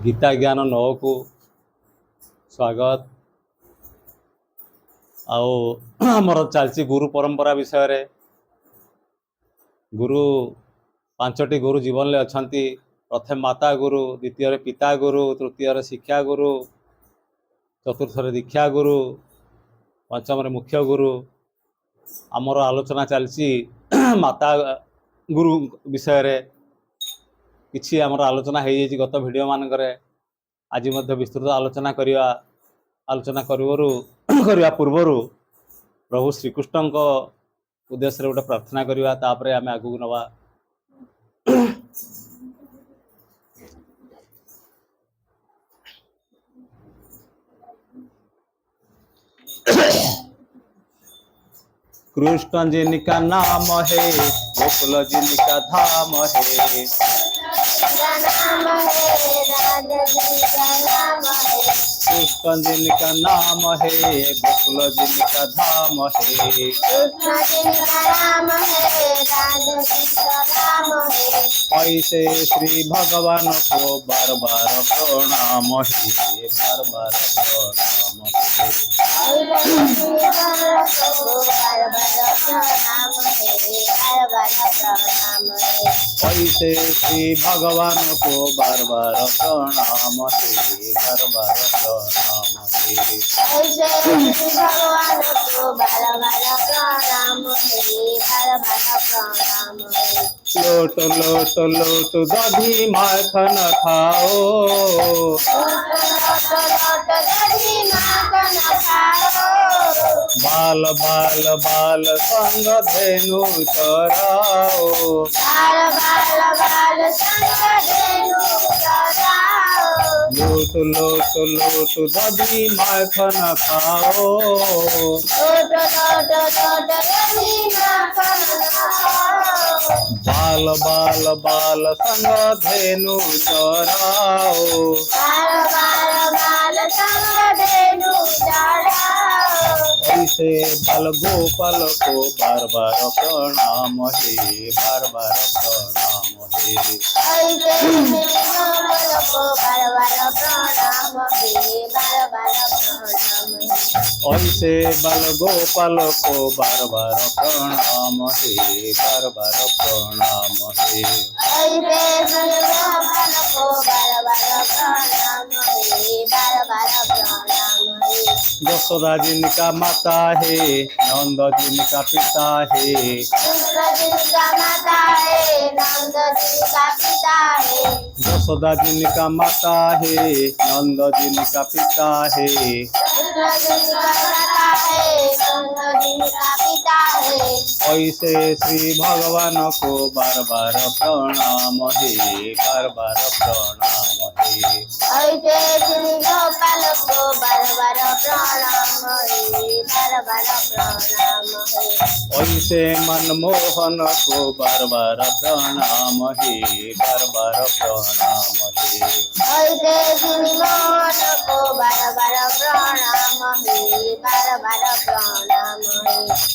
गीता ज्ञान 9 को स्वागत। आमर चलती गुरु परंपरा विषय रे। गुरु पांचटी गुरु जीवन में अच्छा। प्रथम माता गुरु, द्वितीय पिता गुरु, तृतीय शिक्षा गुरु, चतुर्थ दीक्षा गुरु, पंचम मुख्य गुरु। आमर आलोचना चलती माता गुरु विषय रे। किछि आमर आलोचना हो गत वीडियो मानक आज विस्तृत आलोचना करने पूर्वर प्रभु श्रीकृष्ण उद्देश्य गोटे प्रार्थना करवा तापर आम आगू नवा। कृष्ण जिनका नाम है गोकुल जिनका धाम है। कृष्ण जिनका नाम है गोकुल जिनका धाम है। ऐसे श्री भगवान को बार बार प्रणाम है, बार बार प्रणाम ऐसे श्री भगवान को बार बार प्रणाम है, बार बार प्रणाम है। लोट लोट लोट दधी माखन खाओ, बाल बाल बाल संग धेनु चराओ। लोट लोट लोट दधी माखन खाओ, बाल बाल बाल संग धेनु चराओ। ऐसे बाल गोपाल को बार बार प्रणाम है, बार बार प्रणाम है। ऐसे बाल गोपाल को बार बार प्रणाम है, बार बार प्रणाम है। यशोदा जिनका माता है, नंद जिनका पिता है। यशोदा जिनका माता है, नंद जिनका पिता है। ऐसे श्री भगवान को बार बार प्रणाम है, बार बार प्रणाम है। ऐसे मनमोहन को बार बार प्रणाम है, बार बार प्रणाम है।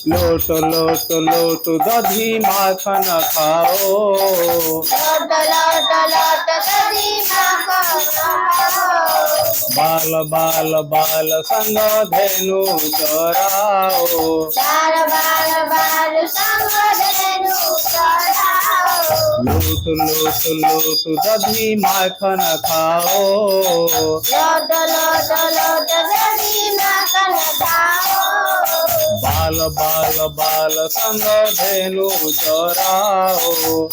लोट लोट लोट दधी माखन खाओ, बाल बाल बाल संग धेनु चराओ। लोट लोट लोट दधी माखन खाओ, बाल बाल बाल संग धेनु चराओ।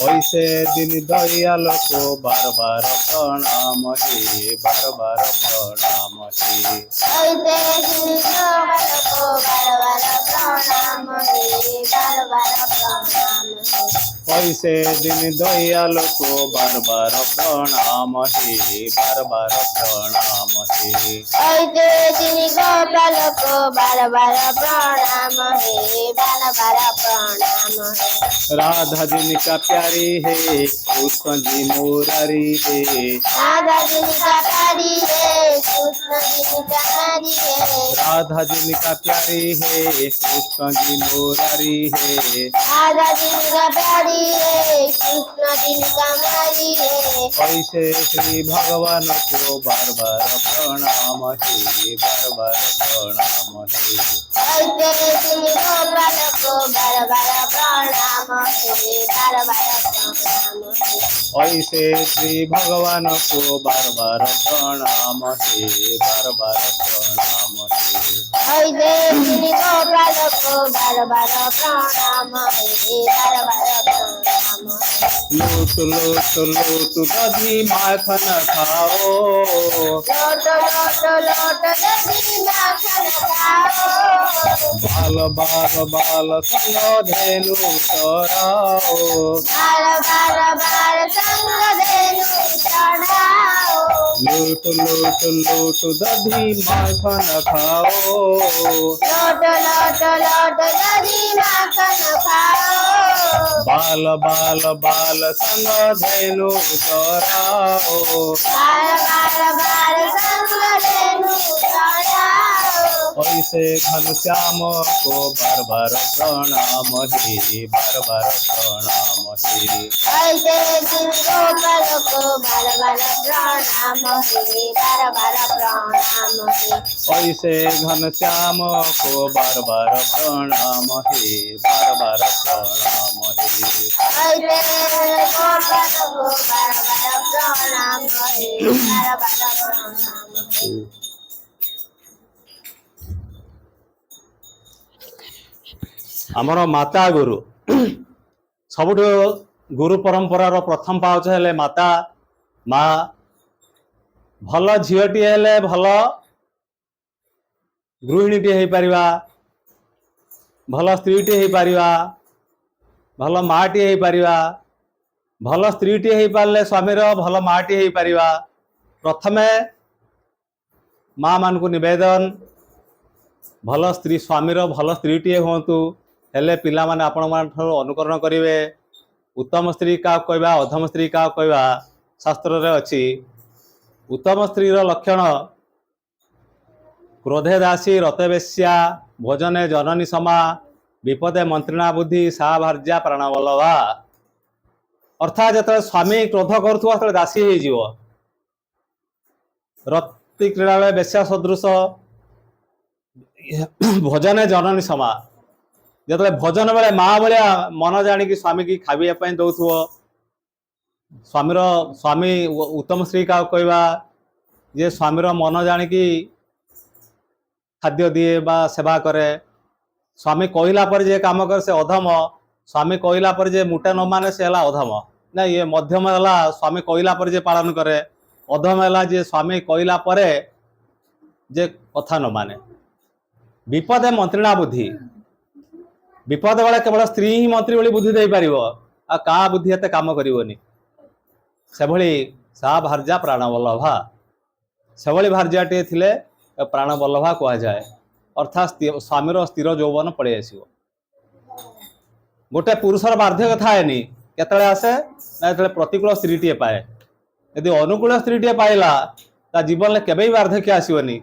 ऐसे दिन दयाल को बार बार प्रणाम है, बार बार प्रणाम है। ऐसे दिन दयाल को बार बार प्रणाम है, बार बार प्रणाम है। राधा जिनका प्यारी है, कृष्ण जी मुरारी है। राधा जिनका प्यारी है, कृष्ण जिनका नारी है, राधा जिनका प्यारी है, कृष्ण जी मुरारी है। राधा जिनका प्यारी है, कृष्ण जिनका नारी है। ऐसे श्री भगवान को बार बार प्रणाम है, बार बार प्रणाम है। ऐसे श्री गोपाल को बार बार प्रणाम है, बार बार प्रणाम है। ऐसे श्री भगवान को बार बार प्रणाम है, बार बार प्रणाम है। ऐसे श्री गोपाल को बार बार प्रणाम है, बार बार प्रणाम है। लूट लूट लूट दधी माखन खाओ, लोट लोट लोट दधी माखन खाओ, बाल बाल बाल संग धेनु चराओ। बार बार बार संग धेनु चढ़ाओ। लूट लूट लूट दधी माखन खाओ, लोट लोट लोट दधी माखन खाओ, बाल बाल बाल संग धेनु चराओ। बार बार बार संग धेनु चढ़ाओ। ऐसे घनश्याम को बार बार प्रणाम हे, बार बार प्रणाम हे। ऐसे श्री गोपाल को बार बार प्रणाम है, बार बार प्रणाम है। ऐसे घनश्याम को बार बार प्रणाम हे, बार बार प्रणाम हे। ऐसे गोपाल को बार बार प्रणाम है, बार बार प्रणाम है। आमर माता गुरु सबुठ गुरु परंपरार प्रथम पाउच हेले माता मा। भल झीटी हेले भल गृहिणी हो पारिबा, भल स्त्री हो पारिबा, भल माटी हो पारिबा। भल स्त्री हो पारे स्वामीर भल माटी हो पारिबा। प्रथमे माँ मान को निवेदन, भल स्त्री स्वामीर भल स्त्री हुंतु, हेले पिला माने आपण मान अनुकरण करिवे। उत्तम स्त्री का कहवा, अधम स्त्री का कहवा शास्त्र रे अछि। उत्तम स्त्री रो लक्षण क्रोधे दासी रते वेश्या, भोजने जननी समा, विपदे मंत्रिणा बुद्धि, सा भार्या प्राणवल्लभा। अर्थात जतले स्वामी क्रोध करुथुवा तले दासी हो जीव, रति क्रीड़ा बेले वेश्या सदृश, भोजने जननी समा। जतले भोजन बेले माँ भाया मन जानिकी स्वामी की खावाई दौथुव। स्वामीर स्वामी उत्तम स्त्री का कहवा जे स्वामीर मन जानिकी खाद्य दिए बा सेवा करे। स्वामी कहला पर जे काम करे से अधम, स्वामी कहला पर जे मुठे न माने से हला अधम। ना ये मध्यम हला स्वामी कहला पर जे पालन करे, अधम हला जे स्वामी कहला पर जे कथा न माने। विपदे मंत्रिणा बुद्धि, विपद बेले केवल स्त्री ही मंत्री भली बुद्धि दे पार, आ का बुद्धि एते काम करनी। से भली सा भार्या प्राणवल्लभा, से भली भार्याटे थिले प्राणवल्लभा कह जाए। अर्थात स्वामीर स्थिर यौवन पड़े आसो। गोटे पुरुषर बार्धक्य थाएनि केतले आसे ना जेतले प्रतिकूल स्त्रीटे पाए। यदि अनुकूल स्त्रीटे पाइला ता जीवन में केबे बार्धक्य आसोनी,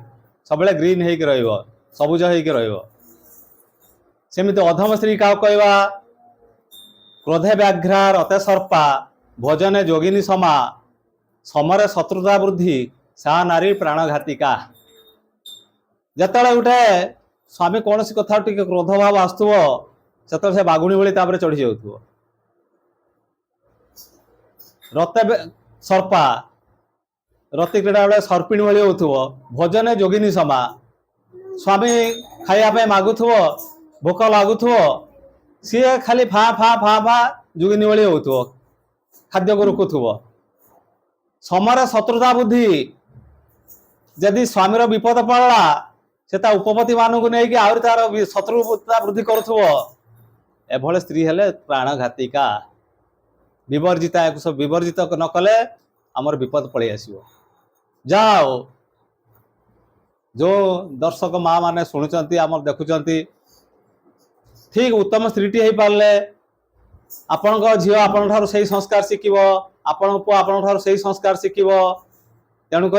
सब ग्रीन होइके रहिबो, सबुज होइके रहिबो। सेमिति अधम स्त्री का कहवा क्रोधे व्याघ्रा रते सर्पा, भोजने जोगिनी समा, समरे शत्रुता वृद्धि, सा नारी प्राणघातिका। जतले गोटे स्वामी कौन सी कथा टिके क्रोध भाव आसुव से बागुणी भली तापर चढ़ी जाउथुव। रते सर्पा, रति क्रीड़ा बेले सर्पिणी भली होथुव। भोजने जोगिनी समा, स्वामी खाइबा मागुथुव, भोक लगुथुव, सी खाली फा फा फा फा जोगिनी भली होथुव, खाद्य को रुकुथुव। समरे शत्रुता बुद्धि, यदि स्वामीर विपद पड़ला से उपपति मानू नहीं आहरी तार शत्रुता वृद्धि करुथुव। एभले स्त्री हेले प्राणघातिका, विवर्जिता। एक सब विवर्जित न कले आमर विपद पड़े आसो। जाओ जो दर्शक माँ माने शुणुचंती आमर देखुचंती, ठीक उत्तम स्त्रीटी हो पारे आपण झील आपण से संस्कार शिखब, आपण पुआ आपण से संस्कार शिखब। तेणुक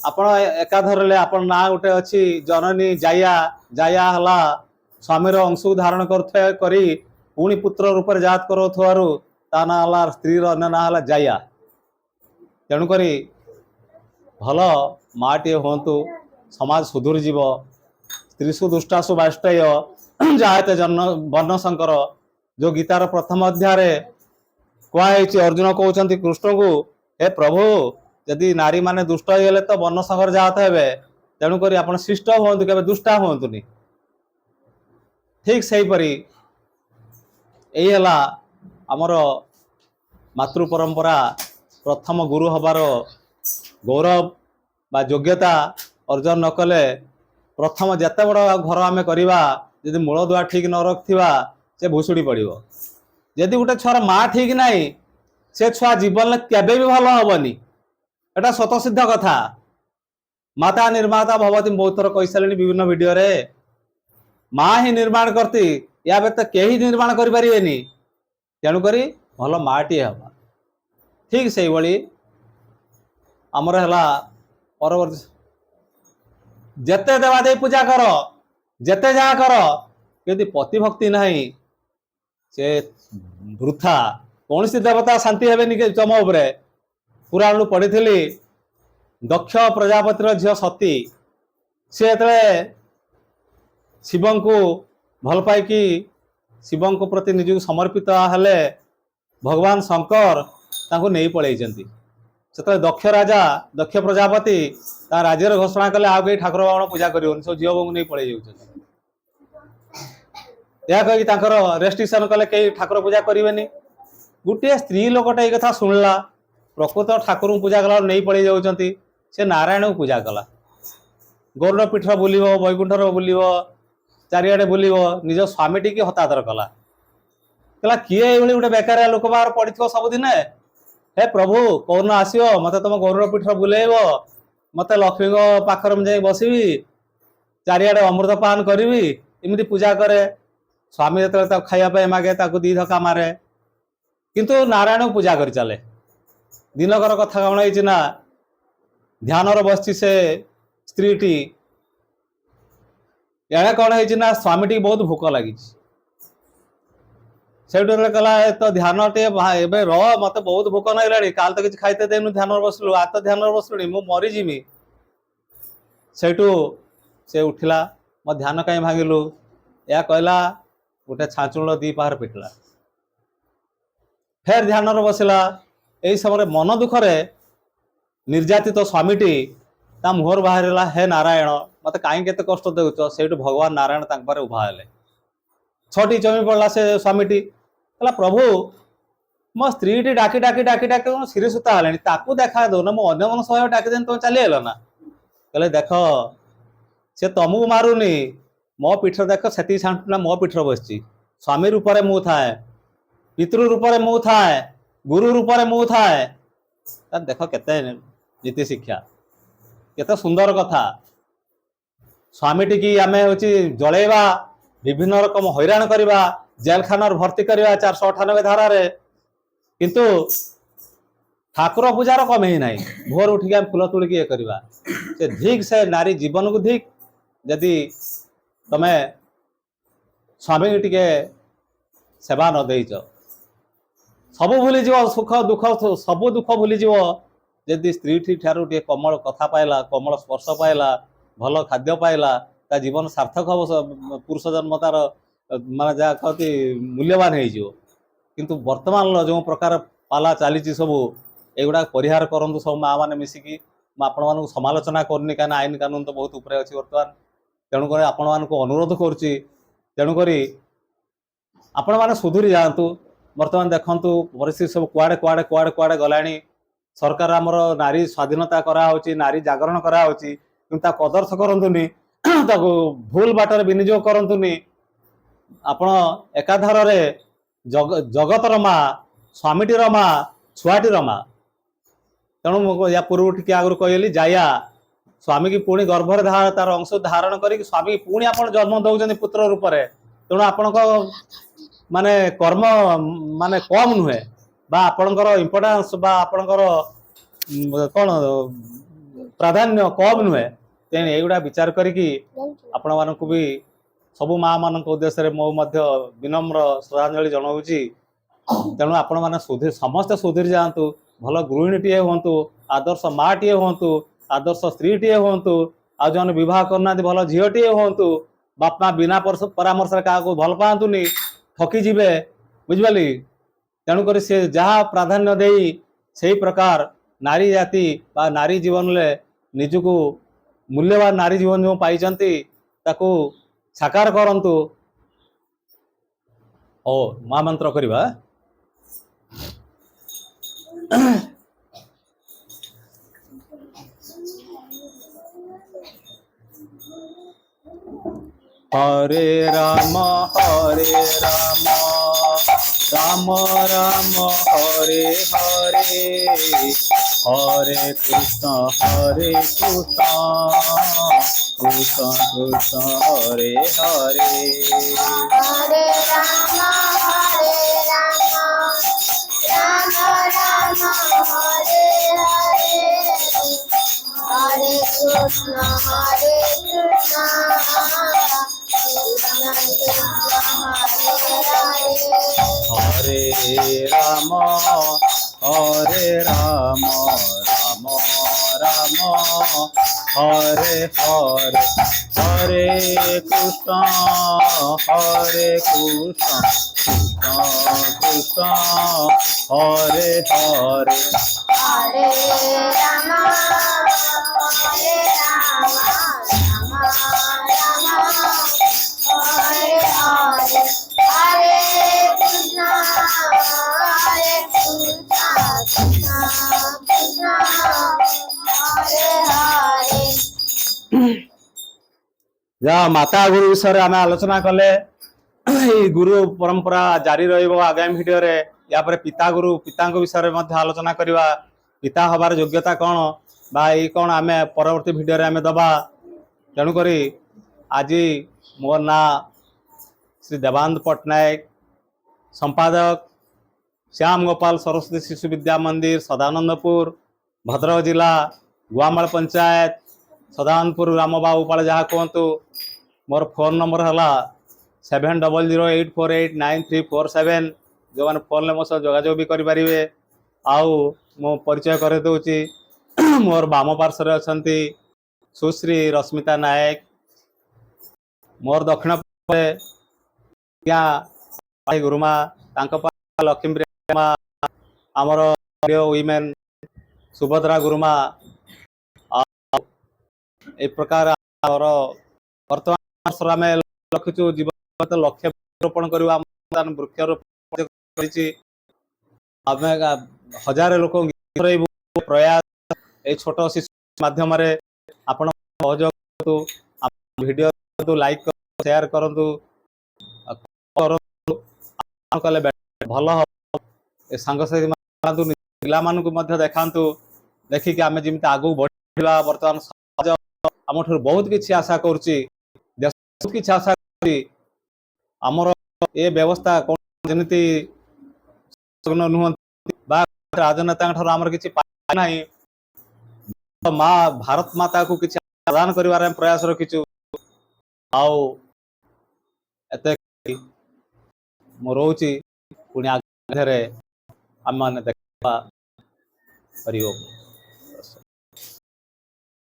ଆପଣ ଏକା ଧରିଲେ ଆପଣ ନାଁ ଗୋଟେ ଅଛି ଜନନୀ ଜାୟା, ଜାୟା ହେଲା ସ୍ୱାମୀର ଅଂଶକୁ ଧାରଣ କରି ପୁଣି ପୁତ୍ର ରୂପରେ ଜାତ କରୁଥିବାରୁ ତା ନାଁ ହେଲା, ସ୍ତ୍ରୀର ଅନ୍ୟ ନାଁ ହେଲା ଜାୟା। ତେଣୁକରି ଭଲ ମାଟିଏ ହୁଅନ୍ତୁ, ସମାଜ ସୁଧୁରିଯିବ। ସ୍ତ୍ରୀଷୁ ଦୁଷ୍ଟାସୁ ବାଷ୍ଟୟ ଜାୟତେ ବର୍ଣ୍ଣ ଶଙ୍କର, ଯୋଉ ଗୀତାର ପ୍ରଥମ ଅଧ୍ୟାୟରେ କୁହାଯାଇଛି, ଅର୍ଜୁନ କହୁଛନ୍ତି କୃଷ୍ଣଙ୍କୁ, ହେ ପ୍ରଭୁ ଯଦି ନାରୀ ମାନେ ଦୁଷ୍ଟ ହେଇଗଲେ ତ ବର୍ଣ୍ଣ ସଂକର ଜାତ ହେବେ, ତେଣୁକରି ଆପଣ ଶିଷ୍ଟ ହୁଅନ୍ତୁ, କେବେ ଦୁଷ୍ଟା ହୁଅନ୍ତୁନି। ଠିକ ସେଇପରି ଏଇ ହେଲା ଆମର ମାତୃ ପରମ୍ପରା। ପ୍ରଥମ ଗୁରୁ ହବାର ଗୌରବ ବା ଯୋଗ୍ୟତା ଅର୍ଜନ ନ କଲେ, ପ୍ରଥମ ଯେତେ ବଡ଼ ଘର ଆମେ କରିବା, ଯଦି ମୂଳ ଦୁଆ ଠିକ ନ ରଖିଥିବା ସେ ଭୁଷୁଡ଼ି ପଡ଼ିବ। ଯଦି ଗୋଟେ ଛୁଆର ମା ଠିକ ନାହିଁ, ସେ ଛୁଆ ଜୀବନରେ କେବେ ବି ଭଲ ହବନି। ଏଟା ସ୍ୱତଃସିଦ୍ଧ କଥା। ମାତା ନିର୍ମାତା ଭବତି, ବହୁତ ଥର କହିସାରିଲେଣି ବିଭିନ୍ନ ଭିଡିଓରେ। ମା ହିଁ ନିର୍ମାଣ କରତି, ୟା ବ୍ୟତୀତ କେହି ନିର୍ମାଣ କରିପାରିବେନି। ତେଣୁକରି ଭଲ ମାଟିଏ ହବା। ଠିକ ସେଇଭଳି ଆମର ହେଲା ପରବର୍ତ୍ତୀ, ଯେତେ ଦେବାଦେବୀ ପୂଜା କର, ଯେତେ ଯାହା କର, ଯଦି ପତିଭକ୍ତି ନାହିଁ ସେ ବୃଥା। କୌଣସି ଦେବତା ଶାନ୍ତି ହେବେନି ତମ ଉପରେ। ପୁରାଣରୁ ପଢିଥିଲି, ଦକ୍ଷ ପ୍ରଜାପତିର ଝିଅ ସତୀ, ସେ ଯେତେବେଳେ ଶିବଙ୍କୁ ଭଲ ପାଇକି ଶିବଙ୍କ ପ୍ରତି ନିଜକୁ ସମର୍ପିତ ହେଲେ, ଭଗବାନ ଶଙ୍କର ତାଙ୍କୁ ନେଇ ପଳେଇଛନ୍ତି। ସେତେବେଳେ ଦକ୍ଷ ରାଜା, ଦକ୍ଷ ପ୍ରଜାପତି ତା ରାଜ୍ୟରେ ଘୋଷଣା କଲେ, ଆଉ କେହି ଠାକୁର ବାଣ ପୂଜା କରିବନି, ସବୁ ଝିଅ ବୋଉଙ୍କୁ ନେଇ ପଳେଇ ଯାଉଛନ୍ତି। ଏହା କହିକି ତାଙ୍କର ରେଷ୍ଟ୍ରିକ୍ସନ କଲେ, କେହି ଠାକୁର ପୂଜା କରିବେନି। ଗୋଟିଏ ସ୍ତ୍ରୀ ଲୋକଟା ଏଇ କଥା ଶୁଣିଲା, ପ୍ରକୃତ ଠାକୁରଙ୍କୁ ପୂଜା କଲା ନେଇ ପଳେଇ ଯାଉଛନ୍ତି, ସେ ନାରାୟଣଙ୍କୁ ପୂଜା କଲା। ଗରୁଡ଼ ପୀଠ ବୁଲିବ, ବୈକୁଣ୍ଠର ବୁଲିବ, ଚାରିଆଡେ ବୁଲିବ, ନିଜ ସ୍ୱାମୀଟିକି ହତାଦର କଲା। କହିଲା, କିଏ ଏଇଭଳି ଗୋଟେ ବେକାରିଆ ଲୋକ ବାହାର ପଡିଥିବ ସବୁଦିନେ, ହେ ପ୍ରଭୁ କୋଉଦିନ ଆସିବ, ମତେ ତମ ଗରୁଡ଼ ପୀଠ ବୁଲେଇବ, ମତେ ଲକ୍ଷ୍ମୀଙ୍କ ପାଖରେ ମୁଁ ଯାଇ ବସିବି, ଚାରିଆଡେ ଅମୃତ ପାନ କରିବି, ଏମିତି ପୂଜା କରେ। ସ୍ୱାମୀ ଯେତେବେଳେ ତାକୁ ଖାଇବା ପାଇଁ ମାଗେ, ତାକୁ ଦି ଧକ୍କା ମାରେ, କିନ୍ତୁ ନାରାୟଣଙ୍କୁ ପୂଜା କରି ଚାଲେ। ଦିନକର କଥା କଣ ହେଇଛି ନା, ଧ୍ୟାନରେ ବସିଛି ସେ ସ୍ତ୍ରୀଟି। ଏଣେ କଣ ହେଇଛି ନା, ସ୍ୱାମୀଟିକି ବହୁତ ଭୋକ ଲାଗିଛି। ସେଇଠୁ କହିଲା, ତ ଧ୍ୟାନ ଟିକେ ଏବେ ରହ, ମତେ ବହୁତ ଭୋକ ଲାଗିଲାଣି, କାଲି ତ କିଛି ଖାଇତେ ଦେଇନୁ, ଧ୍ୟାନରେ ବସିଲୁ, ଆଜି ତ ଧ୍ୟାନରେ ବସିଲୁଣି, ମୁଁ ମରିଯିବି। ସେଇଠୁ ସେ ଉଠିଲା, ମୋ ଧ୍ୟାନ କାହିଁ ଭାଙ୍ଗିଲୁ, ଏହା କହିଲା, ଗୋଟେ ଛାଞ୍ଚୁଳ ଦି ପାହାର ପିଟିଲା। ଫେର ଧ୍ୟାନରେ ବସିଲା। ଏହି ସମୟରେ ମନ ଦୁଃଖରେ ନିର୍ଯାତିତ ସ୍ୱାମୀଟି ତା ମୁହଁରୁ ବାହାରିଲା, ହେ ନାରାୟଣ, ମତେ କାହିଁକି କେତେ କଷ୍ଟ ଦେଉଛ। ସେଇଠୁ ଭଗବାନ ନାରାୟଣ ତାଙ୍କ ପାଖରେ ଉଭା ହେଲେ। ଛଟି ଜମି ପଡିଲା ସେ ସ୍ୱାମୀଟି। କହିଲା, ପ୍ରଭୁ ମୋ ସ୍ତ୍ରୀଟି ଡାକି ଡାକି ଡାକି ଡାକି ଶିରିସୂତା ହେଲାଣି, ତାକୁ ଦେଖା ଦଉନ, ମୁଁ ଅନ୍ୟ ମନସ୍କ ଭାବେ ଡାକିଦେନି, ତମେ ଚାଲିଗଲ ନା। କହିଲେ, ଦେଖ ସେ ତମକୁ ମାରୁନି, ମୋ ପିଠରେ ଦେଖ, ସେତିକି ଛାଣ୍ଟୁନା ମୋ ପିଠରେ ବସିଛି। ସ୍ୱାମୀ ରୂପରେ ମୁଁ ଥାଏ, ପିତୃ ରୂପରେ ମୁଁ ଥାଏ, ଗୁରୁ ରୂପରେ ମୁଁ ଥାଏ। ଦେଖ କେତେ ନୀତି ଶିକ୍ଷା, କେତେ ସୁନ୍ଦର କଥା। ସ୍ୱାମୀଟିକି ଆମେ ହଉଛି ଜଳେଇବା, ବିଭିନ୍ନ ରକମ ହଇରାଣ କରିବା, ଜେଲଖାନାରେ ଭର୍ତ୍ତି କରିବା 498 ଧାରାରେ, କିନ୍ତୁ ଠାକୁର ପୂଜାର କମେଇ ନାହିଁ। ଭୋର ଉଠିକି ଆମେ ଫୁଲ ତୋଳିକି ଇଏ କରିବା, ସେ ଧିକ ସେ ନାରୀ ଜୀବନକୁ ଧିକ। ଯଦି ତମେ ସ୍ୱାମୀକି ଟିକେ ସେବା ନ ଦେଇଛ, ସବୁ ଭୁଲିଯିବ, ସୁଖ ଦୁଃଖ ସବୁ ଦୁଃଖ ଭୁଲିଯିବ। ଯଦି ସ୍ତ୍ରୀଟି ଠାରୁ ଟିକେ କୋମଳ କଥା ପାଇଲା, କୋମଳ ସ୍ପର୍ଶ ପାଇଲା, ଭଲ ଖାଦ୍ୟ ପାଇଲା, ତା ଜୀବନ ସାର୍ଥକ ହବ, ପୁରୁଷ ଜନ୍ମ ତାର ମାନେ ଯାହା କହନ୍ତି ମୂଲ୍ୟବାନ ହେଇଯିବ। କିନ୍ତୁ ବର୍ତ୍ତମାନର ଯେଉଁ ପ୍ରକାର ପାଲା ଚାଲିଛି ସବୁ, ଏଗୁଡ଼ାକ ପରିହାର କରନ୍ତୁ ସବୁ ମା ମାନେ ମିଶିକି। ମୁଁ ଆପଣମାନଙ୍କୁ ସମାଲୋଚନା କରୁନି, କାହିଁକିନା ଆଇନ କାନୁନ ତ ବହୁତ ଉପରେ ଅଛି ବର୍ତ୍ତମାନ। ତେଣୁକରି ଆପଣମାନଙ୍କୁ ଅନୁରୋଧ କରୁଛି, ତେଣୁକରି ଆପଣମାନେ ସୁଧୁରି ଯାଆନ୍ତୁ। ବର୍ତ୍ତମାନ ଦେଖନ୍ତୁ ପରିସ୍ଥିତି ସବୁ କୁଆଡ଼େ କୁଆଡ଼େ କୁଆଡ଼େ କୁଆଡ଼େ ଗଲାଣି। ସରକାର ଆମର ନାରୀ ସ୍ୱାଧୀନତା କରାହେଉଛି, ନାରୀ ଜାଗରଣ କରାହେଉଛି, କିନ୍ତୁ ତାକୁ କଦର୍ଥ କରନ୍ତୁନି, ତାକୁ ଭୁଲ ବାଟରେ ବିନିଯୋଗ କରନ୍ତୁନି। ଆପଣ ଏକାଧାରରେ ଜଗତର ମା, ସ୍ୱାମୀଟିର ମା, ଛୁଆଟିର ମା। ତେଣୁ ମୁଁ ୟା ପୂର୍ବରୁ ଟିକେ ଆଗରୁ କହିଲି, ଜାୟା ସ୍ୱାମୀକି ପୁଣି ଗର୍ଭରେ ତାର ଅଂଶ ଧାରଣ କରିକି ସ୍ୱାମୀ ପୁଣି ଆପଣ ଜନ୍ମ ଦଉଛନ୍ତି ପୁତ୍ର ରୂପରେ। ତେଣୁ ଆପଣଙ୍କ ମାନେ କର୍ମ ମାନେ କମ ନୁହେଁ, ବା ଆପଣଙ୍କର ଇମ୍ପୋର୍ଟାନ୍ସ ବା ଆପଣଙ୍କର କଣ प्राधान्य कम नुहे तेणु एगुड़ा विचार करिकी आपण मानक भी सबु माँ मान उद्देश्य मो विनम्र श्रद्धांजलि जनाऊँगी तेणु आपण मैंने सुधीर समस्ते सुधीर जातु भल गृहिणी हूँ आदर्श माँ टे हूँ आदर्श स्त्री टे हूँ आ जो विवाह करना भल झीटे हूँ बापा बिना परामर्श क्या भल पातुनि ठकी जीवे बुझिपाली तेणुक सी जहाँ प्राधान्य दे से प्रकार नारी जाति बा नारी जीवन में निजको मूल्यवान नारी जीवन जो पाई ताकू साकार करंतु ओ महामंत्र करवा हरे राम राम राम हरे हरे हरे कृष्ण कृष्ण कृष्ण हरे हरे हरे राम राम राम हरे हरे हरे कृष्ण कृष्ण हरे राम राम राम हरे हरे हरे कृष्ण कृष्ण कृष्ण हरे हरे हरे राम हरे हरे हरे कृष्ण कृष्ण कृष्ण हरे हरे। जहाँ माता गुरु विषय आम आलोचना कले गुरु परंपरा जारी रगामी भिडियो या पिता गुरु पिता विषय में आलोचना करवा पिता हबार योग्यता कौन बा ये कौन आम परवर्ती भिडियो आम दबा तेणुक आज मोर ना श्री देवानंद पट्टनायक संपादक श्याम गोपाल सरस्वती शिशु विद्या मंदिर सदानंदपुर भद्रक जिला गुआमाल पंचायत सदानंदपुर रामबाबूपाल जहाँ कहतु मोर फोन नंबर है 7008489347 जो मैंने फोन में मो सह जोगाजोग भी करें आउ मो परिचय कर दूची मोर बाम पार्श्व अच्छा सुश्री रश्मिता नायक मोर दक्षिण गुरुमा लक्ष्मी आमर विमेन सुभद्रा गुरुमा ए प्रकार वर्तमान लखीचु जीवन लक्ष्य रोपण करवा वृक्षारोपण हजार लोक प्रयास ए छोट शिशु माध्यम आपण सहयोग वीडियो लाइक शेयर करूँ कले भल ए सांगसाथी पिला देखा देखिक आम जमी आगू बढ़ा बर्तमान समाज आम बहुत किसी आशा करुच्ची देश बहुत किसी आशा करमर ए व्यवस्था कौन जमी नुह राजनेता आमर किसी ना माँ भारत माता को किसी प्रदान कर प्रयास रखीचु आते रोचे पुणी आगे आम मैंने देखा हरि ओम।